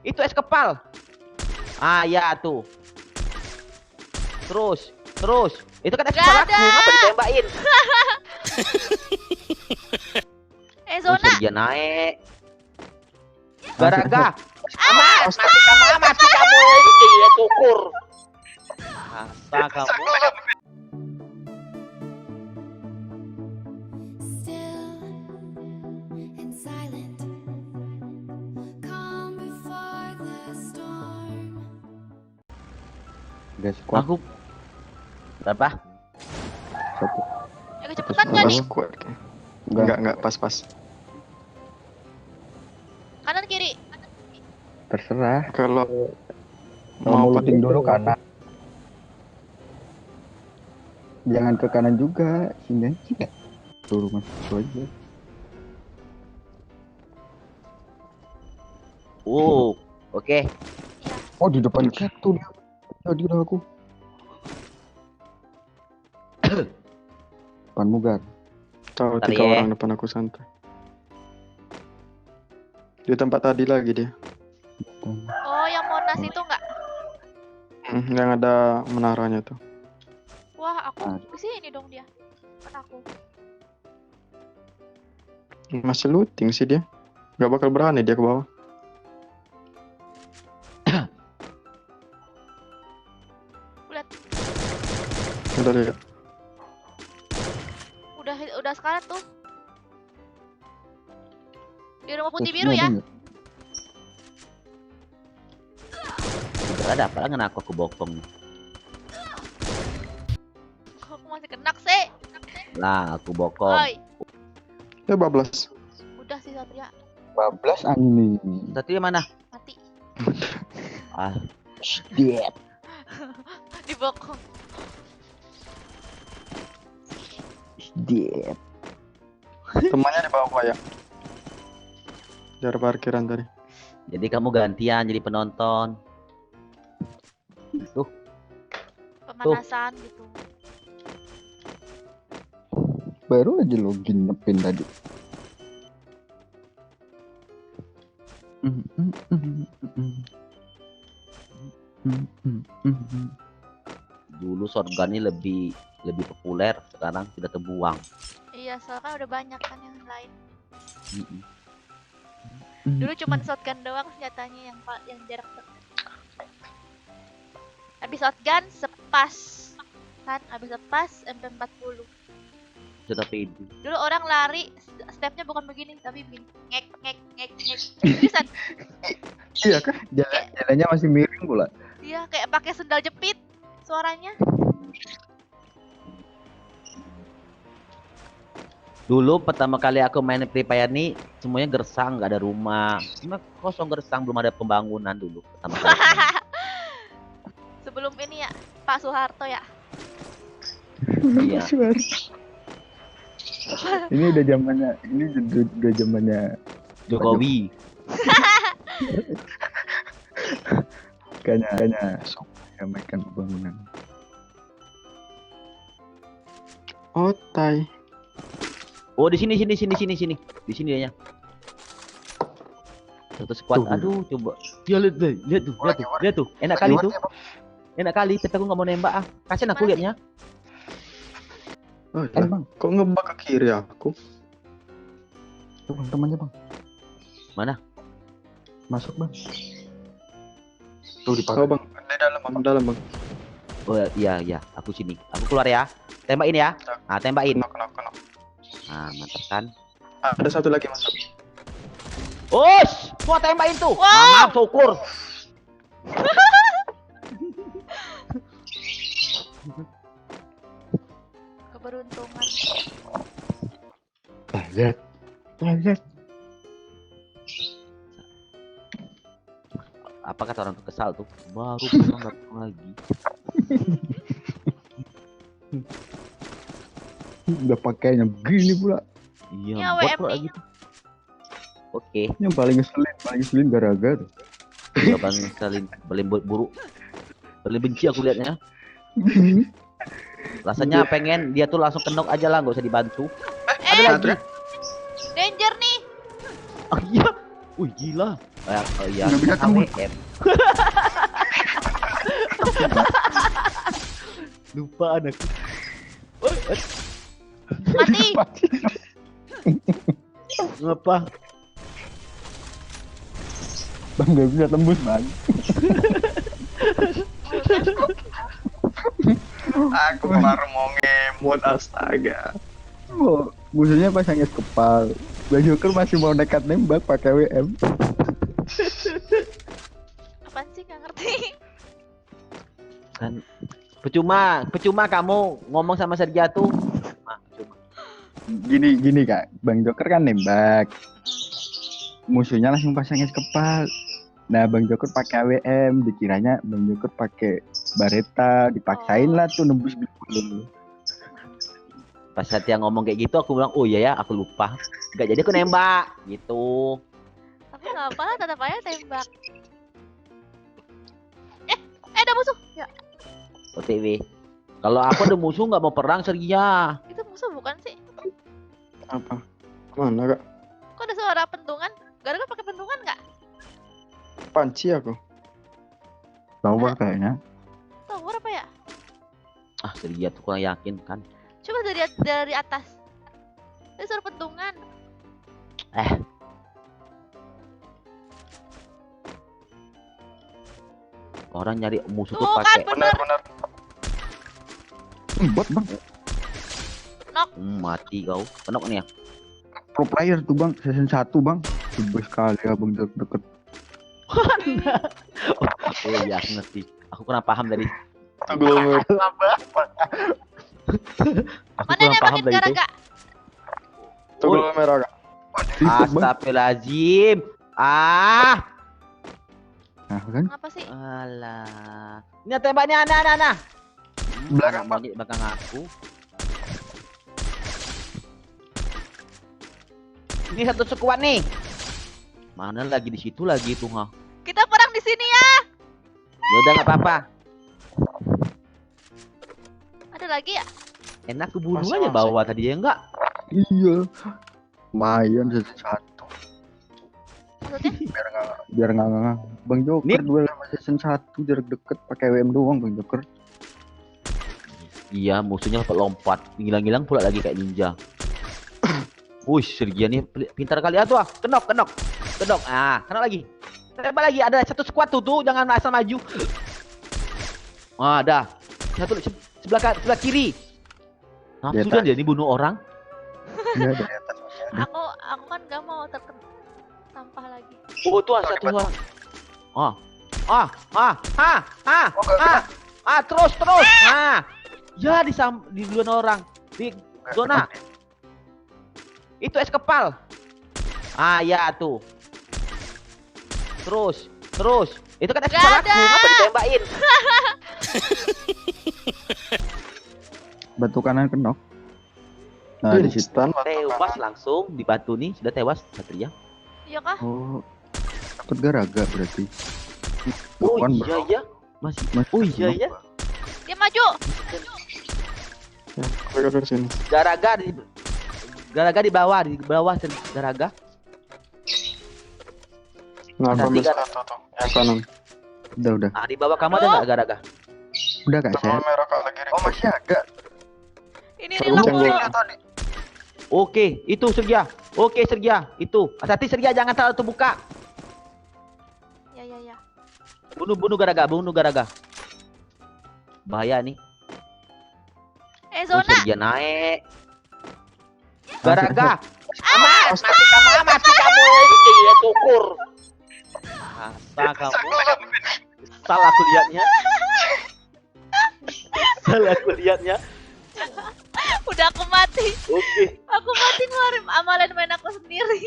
Itu es kepal. Ah ya tuh. Terus, terus. Itu kan es Gak kepal aku. ada. Ngapa ditembakin? Zona. Dia naik. Masuk, Garaga. masuk. Mati kamu. Iya syukur. Masa kamu. Still and silent, calm before the storm. Guys, kuat Aku berapa? satu. Kecepatan gak nih? Kuat. Enggak, pas. Kanan kiri. Terserah. Kalau Mau mau looting dulu kanan. Jangan ke kanan juga, sini aja. Suruh masuk aja. Oke. Oh, di depan satu dia. Tadi udah aku. Depanmu, Gar. tahu Bentar 3 ya. orang depan aku santai. Di tempat tadi lagi dia. Oh, yang Monas itu enggak? Yang ada menaranya tuh. Wah, aku kesini dong dia. Kan aku. Masih looting sih dia. Gak bakal berani dia ke bawah. Lihat, Udah lihat. udah sekarang tuh. Di rumah putih Terus biru ini ya. ada nggak? Ada apa lah aku bokong. Aku masih kena sih. Lah, aku bokong. Oi, Ya bablas. udah sih Satria Bablas anjing. Tadi mana? mati. Ah, Dead. Dibokong. Dead. Temannya di bawah ya. Dari parkiran tadi. jadi kamu gantian jadi penonton. Tuh, Pemanasan gitu. Baru aja login ngepin tadi. dulu shotgun ini lebih populer, sekarang sudah terbuang. Iya, soalnya kan udah banyak kan yang lain. Mm-mm. Dulu cuman shotgun doang senjatanya yang jarak dekat. Habis shotgun sepas. Kan habis sepas MP40. Sudah pede. Dulu orang lari stepnya bukan begini tapi begini. Ngek ngek ngek ngek. Seriusan. Iya kan? Jalannya masih miring pula. Iya, kayak pakai sendal jepit suaranya. Dulu pertama kali aku main Free Fire nih semuanya gersang, nggak ada rumah, cuma kosong gersang, belum ada pembangunan dulu pertama kali. Sebelum ini ya, Pak Soeharto ya. Iya. Ini udah zamannya, udah zamannya Jokowi. kayaknya mengamalkan pembangunan. Otai. Oh, di sini. Di sini dianya. Satu squad. Tuh. Aduh, coba. Ya lihat tuh. Enak kali tuh. Enak kali, tapi aku nggak mau nembak ah. Kasian aku Mana liatnya. Oh, Kan bang, kok ngebak ke kiri aku? tuh bang, temannya bang. Mana? Masuk bang. Tuh di Oh bang, di dalam bang. Oh iya, aku sini. Aku keluar ya. Tembakin ya. Nah, tembakin. Kena. Nah, mantap kan. Ada satu lagi masuk. Ush, gua tembakin tuh. Wow. Maaf, syukur. Keberuntungan. Lihat. Apa kata orang tuh kesal tuh? Baru pulang datang lagi. Udah pakainya begini pula. Iya, Ya, bot WM pula nih. gitu. Oke, Yang paling ngeselin gara-gara. gak bang salin, paling buruk. Paling benci aku liatnya. Rasanya pengen dia tuh langsung kenok aja lah, nggak usah dibantu. Ada lagi. Danger nih. Oh iya, Wih gila. Oh iya. Nggak bisa tembus. AWM. Lupa anakku. Mati. Ngapa? Bang nggak bisa tembus bang. Aku baru mau ngemut, astaga. Oh, musuhnya pasang es kepal. Bang Joker masih mau nekat nembak pakai WM. Apaan sih nggak ngerti? Kan percuma kamu ngomong sama Sergia tuh. Percuma. Gini kak, Bang Joker kan nembak. Musuhnya langsung pasang es kepal. Nah, Bang Joker pakai AWM, dikiranya Bang Joker pakai Baretta, dipaksain lah tuh nembus dulu. Pas Satya ngomong kayak gitu aku bilang, oh iya ya aku lupa. Gak jadi aku nembak gitu. Tapi nggak apa, tetap aja tembak. Ada musuh. Ya, OTW. Kalau aku ada musuh nggak mau perang Sergia. itu musuh bukan sih? Apa? Mana kak? Kok ada suara pentungan? Gara-gara pakai pentungan nggak? Panci aku. Tower kayaknya. Tower apa ya? Ah Sergia tuh kurang yakin kan. Coba dari atas. Ada suara pentungan. Orang nyari musuh tuh Tuh kan pakai. bener. Benar. Bot bang, Mati kau. Kenok nih ya. pro player tuh bang, season 1 bang. Coba sekali abang deket. Oh iya aku ngerti. Aku kurang paham dari. Itu gloomer. Aku Mana kurang nih paham makin dari itu. garaga? Itu gloomer kak. Astagfirullahaladzim. Ah. Nah kan, Apa sih? Alah. Ini tembaknya nah. Belakang, Bang. Di belakang aku. Ini satu sekuat nih. Mana lagi di situ lagi tuh ha. Kita perang di sini ya. Ya udah nggak apa-apa. Ada lagi ya? Enak keburu Masih, aja masih. bawa tadi ya enggak? iya. Lumayan season 1. Maksudnya? Biar nggak. Bang Joker Nih. duel sama season 1 jarak deket pakai WM doang Bang Joker. Iya, musuhnya lompat, ngilang-ngilang pula lagi kayak ninja. Wih, Sergia nih pintar kali ah tuh. Kenok. Ah, kenok lagi. Tembak lagi, ada satu squad tuh, jangan asal maju. Ah, ada. Satu sebelah kiri. Nah, Di sudah atas. dia ini bunuh orang. Iya dari atas. Aku kan gak mau terkena sampah lagi. Oh, tuh satu orang. Terus. Ya di duluan orang. Di zona. Itu es kepal. Ah, ya tuh. Terus. Itu kan es Gak kepal aku, ada. ngapa ditembakin? Batu kanan kenok. Nah di situ. Instan. Tewas langsung di batu nih, sudah tewas Satria. Iya kah? Oh, dapat garaga berarti. Oh Bukan, iya bro. ya. Masih. Masih Oh iya kenok, ya. Bang. Dia maju. Ya, mereka dari sini. Garaga di bawah Garaga. Nah, Ada aku tiga. ambil satu tuh. Yang kanan. Udah. Ah, di bawah kamu ada nggak Garaga? Udah kak Itu saya. merah kak lagi. Oh masih ada. Ini Saya reload uceng dulu. dulu. Oke, itu Sergia. Oke Sergia, itu. Hati-hati Sergia, jangan terlalu terbuka. Ya. Bunuh Garaga. Bahaya nih. Oh, Zona. Sergia naik. Garaga. Mati kamu. Ya syukur. Asa kamu. Salah aku lihatnya. Udah aku mati. Oke. Aku mati ngeluarin amalan main aku sendiri.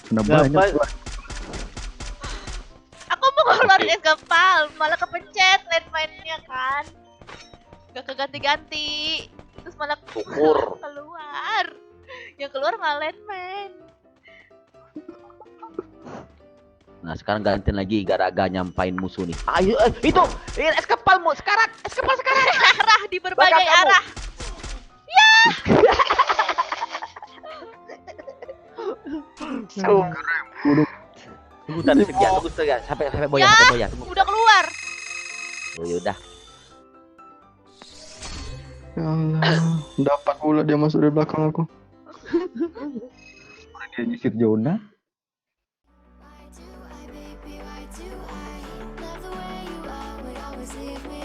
Udah banyak. Ngapain? Bang. Aku mau ngeluarin es kepal, malah kepencet landmine-nya kan. Gak keganti-ganti. Terus malah Syukur. keluar. Yang keluar malah landmine. Nah, sekarang gantiin lagi Garaga nyampain musuh nih. Ayo, itu es kepalmu sekarang. Arah di berbagai Belakang kamu. arah. Tunggu tadi sekian, tunggu sekian. Sampai boya, Ya, sampai boya. Tunggu. udah keluar. Oh, yaudah. Ya Allah, dapat pula dia masuk dari belakang aku. Dia nyisir zona. Why do I, baby, why do I love the way you are, but always leave me?